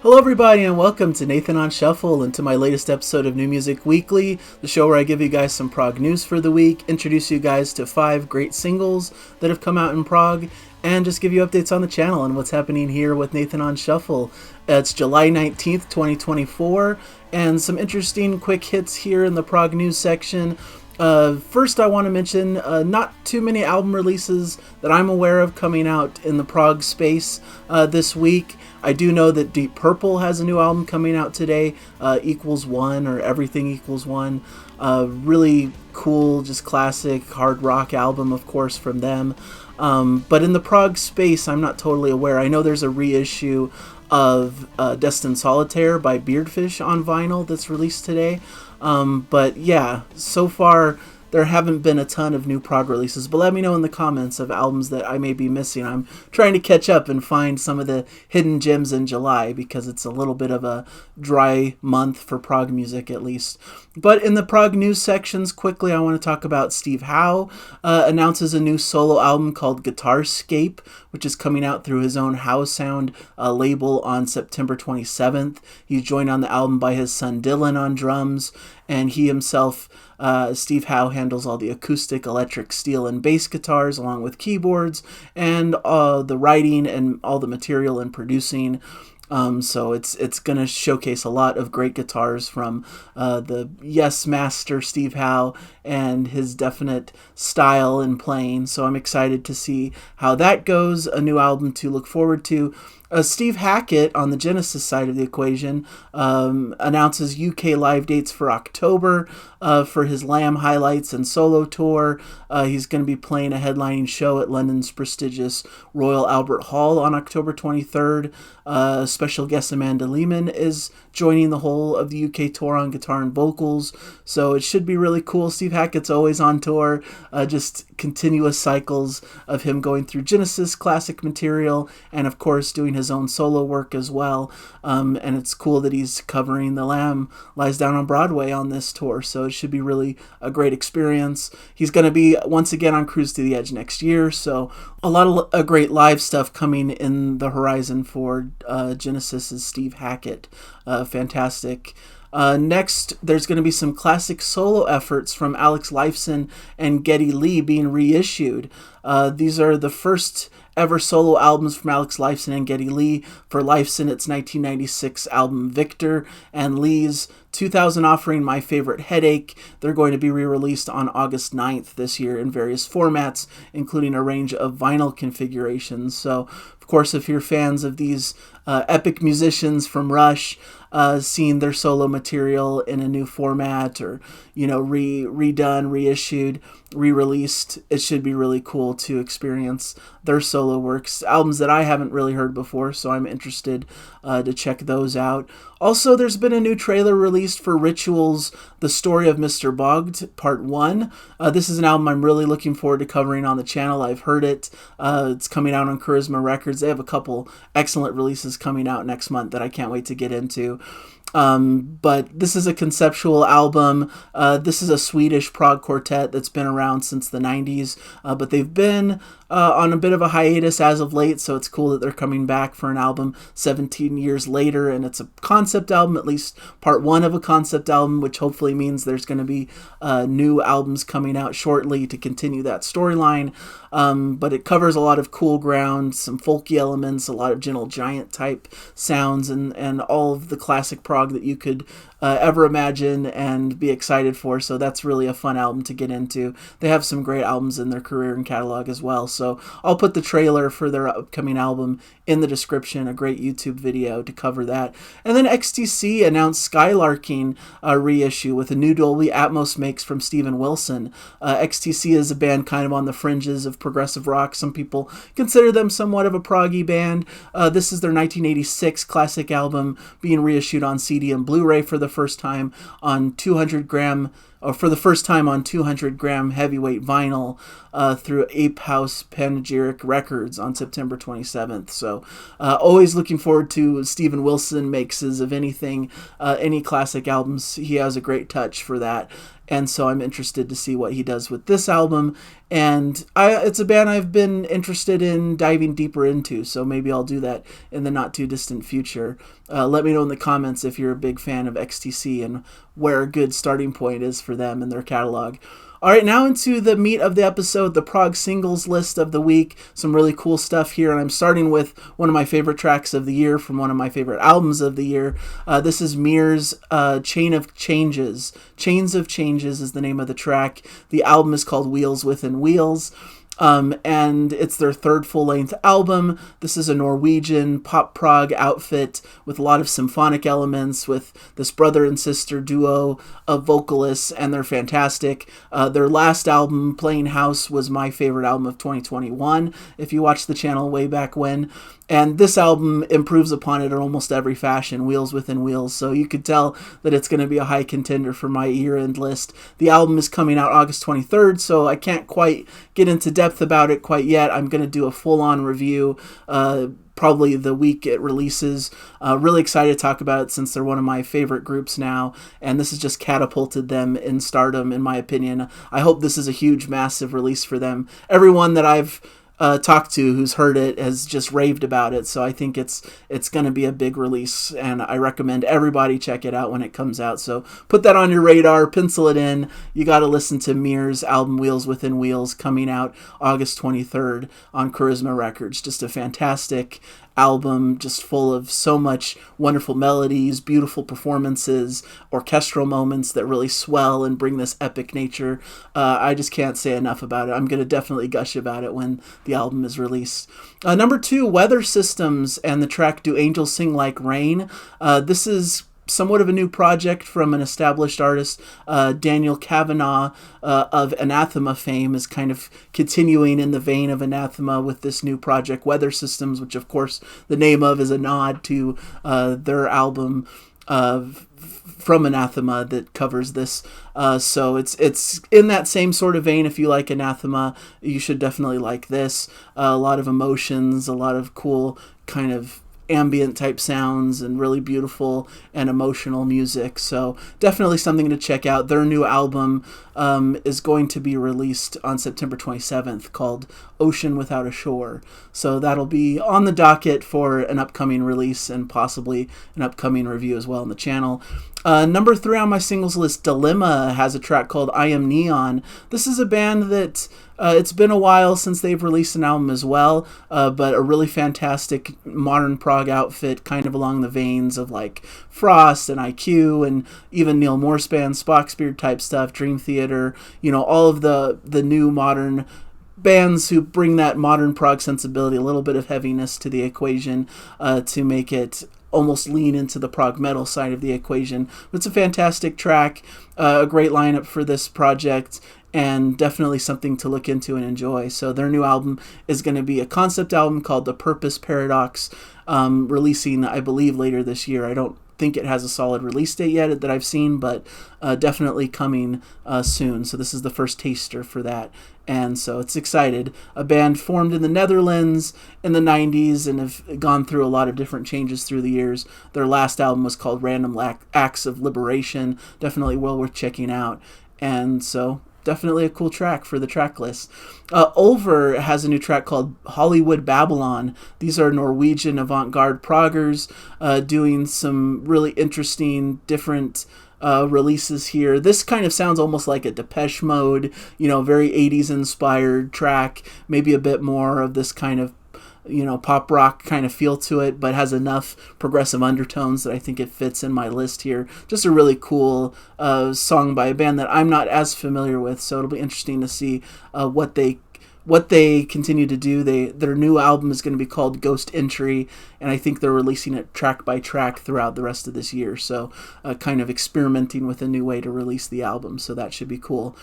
Hello everybody and welcome to Nathan on Shuffle and to my latest episode of New Music Weekly, the show where I give you guys some prog news for the week, introduce you guys to 5 great singles that have come out in prog, and just give you updates on the channel and what's happening here with Nathan on Shuffle. It's July 19th, 2024, and some interesting quick hits here in the prog news section. First, I want to mention not too many album releases that I'm aware of coming out in the prog space this week. I do know that Deep Purple has a new album coming out today, Equals One or Everything Equals One. Really cool, just classic hard rock album, of course, from them. But in the prog space, I'm not totally aware. I know there's a reissue of Destined Solitaire by Beardfish on vinyl that's released today. But yeah, so far there haven't been a ton of new prog releases, but let me know in the comments of albums that I may be missing. I'm trying to catch up and find some of the hidden gems in July because it's a little bit of a dry month for prog music, at least. But in the prog news sections, quickly I want to talk about Steve Howe announces a new solo album called Guitarscape, which is coming out through his own Howe Sound label on September 27th. He's joined on the album by his son Dylan on drums, and he himself, Steve Howe, handles all the acoustic, electric, steel, and bass guitars along with keyboards and the writing and all the material and producing. So it's going to showcase a lot of great guitars from the Yes master Steve Howe and his definite style in playing. So I'm excited to see how that goes. A new album to look forward to. Steve Hackett, on the Genesis side of the equation, announces UK live dates for October for his Lamb Highlights and solo tour. He's going to be playing a headlining show at London's prestigious Royal Albert Hall on October 23rd. Special guest Amanda Lehman is joining the whole of the UK tour on guitar and vocals, so it should be really cool. Steve Hackett's always on tour, just continuous cycles of him going through Genesis classic material and of course doing his own solo work as well. And it's cool that he's covering The Lamb Lies Down on Broadway on this tour, so it should be really a great experience. He's going to be once again on Cruise to the Edge next year, so a lot of great live stuff coming in the horizon for Genesis's Steve Hackett. Fantastic. Next, there's going to be some classic solo efforts from Alex Lifeson and Geddy Lee being reissued. These are the first ever solo albums from Alex Lifeson and Geddy Lee. For Lifeson, it's 1996 album Victor, and Lee's 2000 offering My Favorite Headache. They're going to be re-released on August 9th this year in various formats, including a range of vinyl configurations. So, of course, if you're fans of these epic musicians from Rush, seeing their solo material in a new format or, redone, reissued, re-released, it should be really cool to experience their solo works. Albums that I haven't really heard before, so I'm interested to check those out. Also, there's been a new trailer released for Ritual's The Story of Mr. Bogd, Part 1. This is an album I'm really looking forward to covering on the channel. I've heard it. It's coming out on Charisma Records. They have a couple excellent releases coming out next month that I can't wait to get into. But this is a conceptual album. This is a Swedish prog quartet that's been around since the 90s, but they've been on a bit of a hiatus as of late, so it's cool that they're coming back for an album 17 years later, and it's a concept album, at least part 1 of a concept album, which hopefully means there's going to be new albums coming out shortly to continue that storyline. But it covers a lot of cool ground, some folky elements, a lot of Gentle Giant type sounds, and all of the classic prog that you could ever imagine and be excited for. So that's really a fun album to get into. They have some great albums in their career and catalog as well. So I'll put the trailer for their upcoming album in the description, a great YouTube video to cover that. And then XTC announced Skylarking Reissue with a new Dolby Atmos mix from Steven Wilson. XTC is a band kind of on the fringes of progressive rock. Some people consider them somewhat of a proggy band. This is their 1986 classic album being reissued on CD and Blu-ray for the first time on 200 gram heavyweight vinyl through Ape House Panegyric Records on September 27th. So always looking forward to Steven Wilson mixes of anything, any classic albums. He has a great touch for that. and so I'm interested to see what he does with this album. And it's a band I've been interested in diving deeper into, so maybe I'll do that in the not too distant future. Let me know in the comments if you're a big fan of XTC and where a good starting point is for them and their catalog. All right, now into the meat of the episode, the Prog singles list of the week. Some really cool stuff here, and I'm starting with one of my favorite tracks of the year from one of my favorite albums of the year. This is MEER's Chains of Changes. Chains of Changes is the name of the track. The album is called Wheels Within Wheels. And it's their third full-length album. This is a Norwegian pop prog outfit with a lot of symphonic elements, with this brother and sister duo of vocalists, and they're fantastic. Their last album, Playing House, was my favorite album of 2021, if you watched the channel way back when. And this album improves upon it in almost every fashion, Wheels Within Wheels, so you could tell that it's going to be a high contender for my year-end list. The album is coming out August 23rd, so I can't quite get into depth about it quite yet. I'm going to do a full-on review probably the week it releases. Really excited to talk about it since they're one of my favorite groups now, and this has just catapulted them in stardom, in my opinion. I hope this is a huge, massive release for them. Everyone that I've talked to who's heard it has just raved about it, so I think it's going to be a big release, and I recommend everybody check it out when it comes out. So put that on your radar, pencil it in. You got to listen to MEER's album Wheels Within Wheels, coming out August 23rd on Charisma Records. Just a fantastic album, just full of so much wonderful melodies, beautiful performances, orchestral moments that really swell and bring this epic nature. I just can't say enough about it. I'm going to definitely gush about it when the album is released. Number 2, Weather Systems and the track Do Angels Sing Like Rain. This is somewhat of a new project from an established artist. Daniel Kavanagh of Anathema fame is kind of continuing in the vein of Anathema with this new project, Weather Systems, which of course the name of is a nod to their album from Anathema that covers this. So it's in that same sort of vein. If you like Anathema, you should definitely like this. A lot of emotions, a lot of cool kind of ambient type sounds, and really beautiful and emotional music. So definitely something to check out. Their new album is going to be released on September 27th, called Ocean Without a Shore. So that'll be on the docket for an upcoming release and possibly an upcoming review as well on the channel. Number 3 on my singles list, Dilemma has a track called I Am Neon. This is a band that it's been a while since they've released an album as well, but a really fantastic modern prog outfit, kind of along the veins of like Frost and IQ and even Neil Morse band, Spocksbeard type stuff, Dream Theater, all of the new modern bands who bring that modern prog sensibility, a little bit of heaviness to the equation to make it almost lean into the prog metal side of the equation. But it's a fantastic track, a great lineup for this project, and definitely something to look into and enjoy. So their new album is going to be a concept album called The Purpose Paradox, releasing, I believe, later this year. I don't think it has a solid release date yet that I've seen, but definitely coming soon. So this is the first taster for that, and so it's excited. A band formed in the Netherlands in the 90s and have gone through a lot of different changes through the years. Their last album was called Random Acts of Liberation. Definitely well worth checking out, and so definitely a cool track for the track list. Over has a new track called Hollywood Babylon. These are Norwegian avant-garde proggers doing some really interesting, different releases here. This kind of sounds almost like a Depeche Mode, very 80s inspired track, maybe a bit more of this kind of pop rock kind of feel to it, but has enough progressive undertones that I think it fits in my list here. Just a really cool song by a band that I'm not as familiar with, so it'll be interesting to see what they continue to do. Their new album is going to be called Ghost Entry, and I think they're releasing it track by track throughout the rest of this year, so kind of experimenting with a new way to release the album, so that should be cool.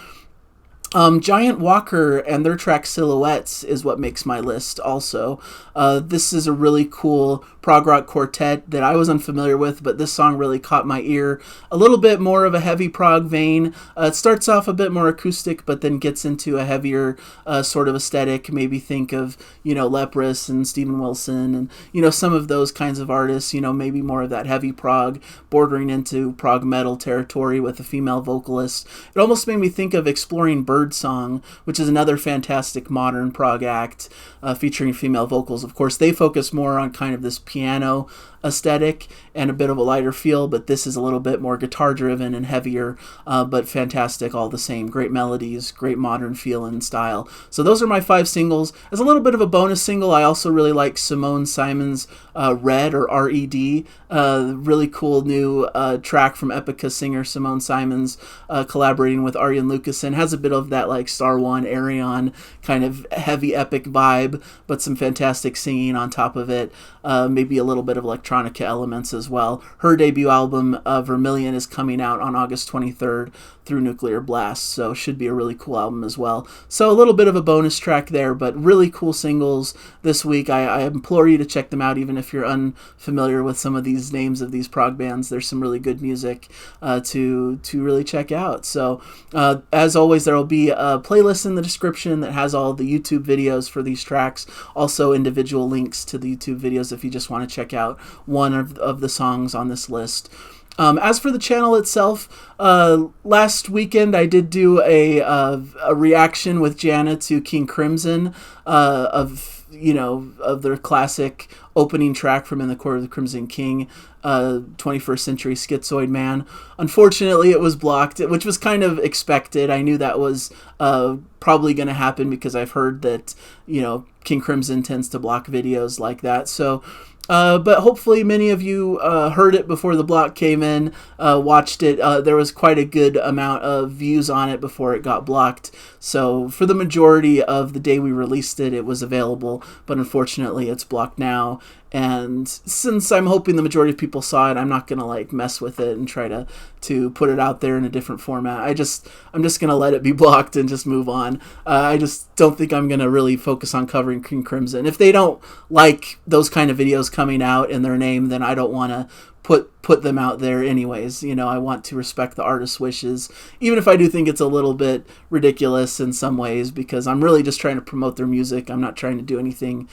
Giant Walker and their track Silhouettes is what makes my list also. This is a really cool prog rock quartet that I was unfamiliar with, but this song really caught my ear. A little bit more of a heavy prog vein. It starts off a bit more acoustic, but then gets into a heavier sort of aesthetic. Maybe think of, Leprous and Steven Wilson and, some of those kinds of artists, maybe more of that heavy prog, bordering into prog metal territory with a female vocalist. It almost made me think of Exploring Birdsong, which is another fantastic modern prog act featuring female vocals. Of course, they focus more on kind of this piano aesthetic and a bit of a lighter feel, but this is a little bit more guitar driven and heavier, but fantastic all the same. Great melodies, great modern feel and style. So those are my 5 singles. As a little bit of a bonus single, I also really like Simone Simon's Red, or R-E-D, really cool new track from Epica singer Simone Simons, collaborating with Arjen Lucassen. Has a bit of that like Star One, Arion kind of heavy epic vibe, but some fantastic singing on top of it. Maybe a little bit of electronica elements as well. Her debut album, Vermilion, is coming out on August 23rd through Nuclear Blast, so should be a really cool album as well. So a little bit of a bonus track there, but really cool singles this week. I implore you to check them out, even if you're unfamiliar with some of these names of these prog bands. There's some really good music to really check out. So as always, there will be a playlist in the description that has all the YouTube videos for these tracks, also individual links to the YouTube videos if you just want to check out one of the songs on this list. As for the channel itself, last weekend I did do a reaction with Jana to King Crimson of their classic opening track from In the Court of the Crimson King, 21st Century Schizoid Man. Unfortunately, it was blocked, which was kind of expected. I knew that was probably going to happen because I've heard that, King Crimson tends to block videos like that. So but hopefully many of you heard it before the block came in, watched it. There was quite a good amount of views on it before it got blocked. So for the majority of the day we released it, it was available, but unfortunately it's blocked now. And since I'm hoping the majority of people saw it, I'm not going to mess with it and try to put it out there in a different format. I'm just going to let it be blocked and just move on. I just don't think I'm going to really focus on covering King Crimson. If they don't like those kind of videos coming out in their name, then I don't want to put them out there anyways. I want to respect the artist's wishes, even if I do think it's a little bit ridiculous in some ways, because I'm really just trying to promote their music. I'm not trying to do anything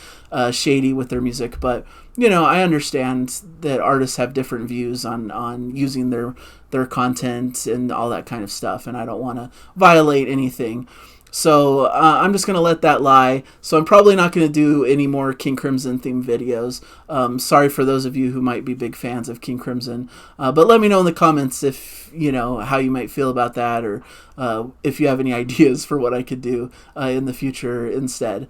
shady with their music, but I understand that artists have different views on using their content and all that kind of stuff, and I don't want to violate anything. So I'm just going to let that lie. So I'm probably not going to do any more King Crimson themed videos. Sorry for those of you who might be big fans of King Crimson. But let me know in the comments if, how you might feel about that, or if you have any ideas for what I could do in the future instead.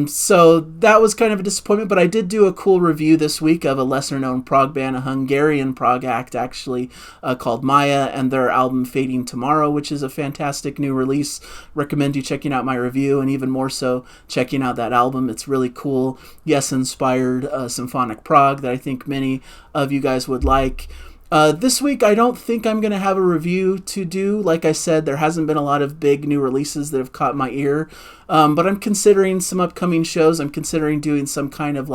So that was kind of a disappointment, but I did do a cool review this week of a lesser-known prog band, a Hungarian prog act actually, called Maya, and their album Fading Tomorrow, which is a fantastic new release. Recommend you checking out my review, and even more so checking out that album. It's really cool, yes-inspired symphonic prog that I think many of you guys would like. This week, I don't think I'm going to have a review to do. Like I said, there hasn't been a lot of big new releases that have caught my ear, but I'm considering some upcoming shows. I'm considering doing some kind of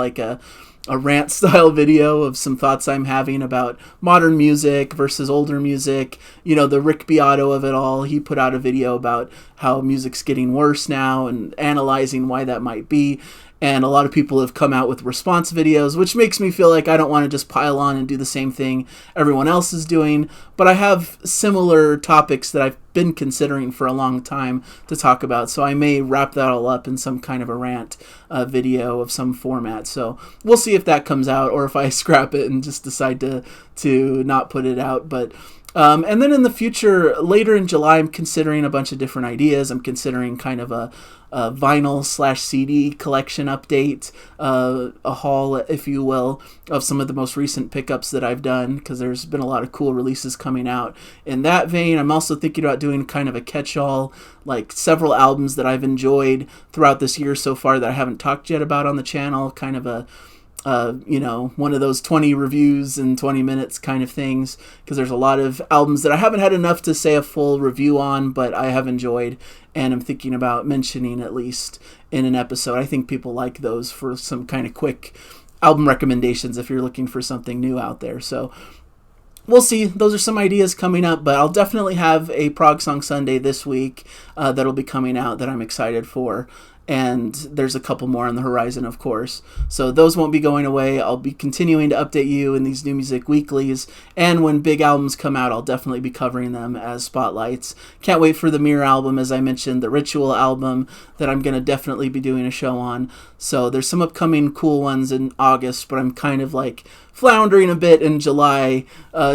a rant-style video of some thoughts I'm having about modern music versus older music. The Rick Beato of it all. He put out a video about how music's getting worse now and analyzing why that might be. And a lot of people have come out with response videos, which makes me feel like I don't want to just pile on and do the same thing everyone else is doing. But I have similar topics that I've been considering for a long time to talk about, so I may wrap that all up in some kind of a rant video of some format. So we'll see if that comes out, or if I scrap it and just decide to not put it out. But and then in the future, later in July, I'm considering a bunch of different ideas. I'm considering kind of a vinyl/CD collection update, a haul, if you will, of some of the most recent pickups that I've done, because there's been a lot of cool releases coming out in that vein. I'm also thinking about doing kind of a catch-all, several albums that I've enjoyed throughout this year so far that I haven't talked yet about on the channel, kind of a one of those 20 reviews in 20 minutes kind of things, because there's a lot of albums that I haven't had enough to say a full review on, but I have enjoyed and I'm thinking about mentioning at least in an episode. I think people like those for some kind of quick album recommendations if you're looking for something new out there. So we'll see. Those are some ideas coming up, but I'll definitely have a Prog Song Sunday this week that'll be coming out that I'm excited for. And there's a couple more on the horizon, of course. So those won't be going away. I'll be continuing to update you in these New Music Weeklies. And when big albums come out, I'll definitely be covering them as spotlights. Can't wait for the MEER album, as I mentioned, the Ritual album that I'm going to definitely be doing a show on. So there's some upcoming cool ones in August, but I'm kind of like floundering a bit in July,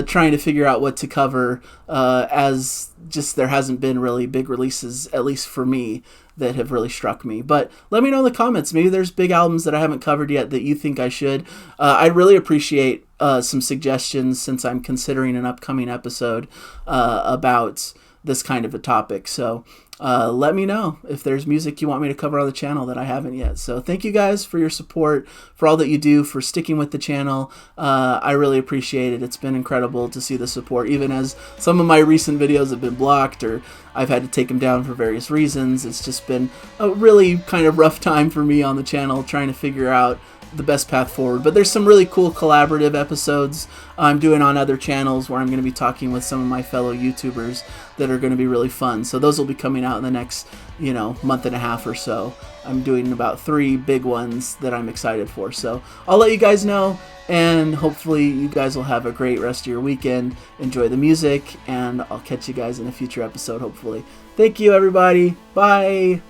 trying to figure out what to cover, as just there hasn't been really big releases, at least for me, that have really struck me. But let me know in the comments. Maybe there's big albums that I haven't covered yet that you think I should. I'd really appreciate some suggestions, since I'm considering an upcoming episode about this kind of a topic. So let me know if there's music you want me to cover on the channel that I haven't yet. So thank you guys for your support, for all that you do, for sticking with the channel. I really appreciate it. It's been incredible to see the support, even as some of my recent videos have been blocked or I've had to take them down for various reasons. It's just been a really kind of rough time for me on the channel, trying to figure out the best path forward. But there's some really cool collaborative episodes I'm doing on other channels where I'm going to be talking with some of my fellow YouTubers that are going to be really fun. So those will be coming out in the next, month and a half or so. I'm doing about 3 big ones that I'm excited for. So I'll let you guys know, and hopefully you guys will have a great rest of your weekend. Enjoy the music, and I'll catch you guys in a future episode, hopefully. Thank you, everybody. Bye.